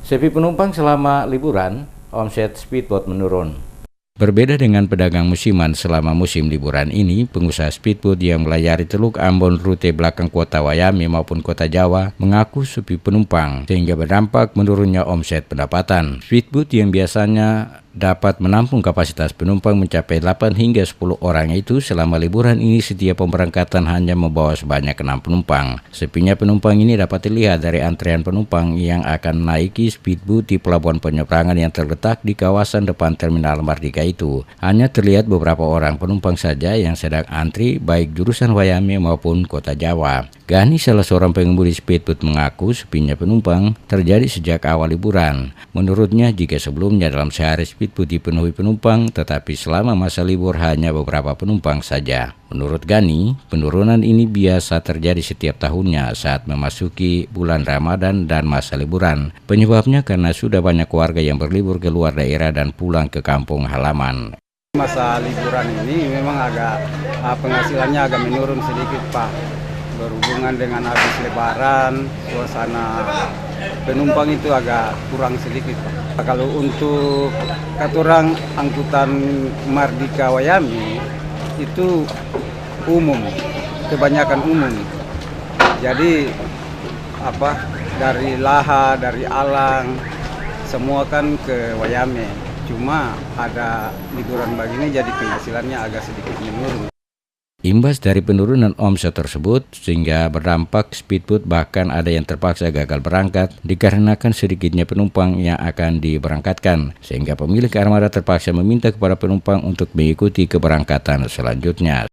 Sepi penumpang selama liburan, omset speedboat menurun. Berbeda dengan pedagang musiman selama musim liburan ini, pengusaha speedboat yang melayari Teluk Ambon rute belakang kota Wayame maupun kota Jawa mengaku sepi penumpang, sehingga berdampak menurunnya omset pendapatan. Speedboat yang biasanya dapat menampung kapasitas penumpang mencapai 8 hingga 10 orang itu selama liburan ini setiap pemberangkatan hanya membawa sebanyak 6 penumpang. Sepinya penumpang ini dapat dilihat dari antrean penumpang yang akan menaiki speedboat di pelabuhan penyeberangan yang terletak di kawasan depan Terminal Mardika itu. Hanya terlihat beberapa orang penumpang saja yang sedang antri baik jurusan Wayame maupun kota Jawa. Gani, salah seorang pengemudi speedboat, mengaku sepinya penumpang terjadi sejak awal liburan. Menurutnya, jika sebelumnya dalam sehari speedboat dipenuhi penumpang, tetapi selama masa libur hanya beberapa penumpang saja. Menurut Gani, penurunan ini biasa terjadi setiap tahunnya saat memasuki bulan Ramadan dan masa liburan. Penyebabnya karena sudah banyak warga yang berlibur ke luar daerah dan pulang ke kampung halaman. Masa liburan ini memang penghasilannya agak menurun sedikit, Pak. Berhubungan dengan habis lebaran, suasana penumpang itu agak kurang sedikit, Pak. Kalau untuk katurang angkutan Mardika Wayame itu umum, kebanyakan umum. Jadi dari Laha, dari Alang, semua kan ke Wayame. Cuma ada liburan begini jadi penghasilannya agak sedikit menurun. Imbas dari penurunan omset tersebut, sehingga berdampak speedboat bahkan ada yang terpaksa gagal berangkat dikarenakan sedikitnya penumpang yang akan diberangkatkan, sehingga pemilik armada terpaksa meminta kepada penumpang untuk mengikuti keberangkatan selanjutnya.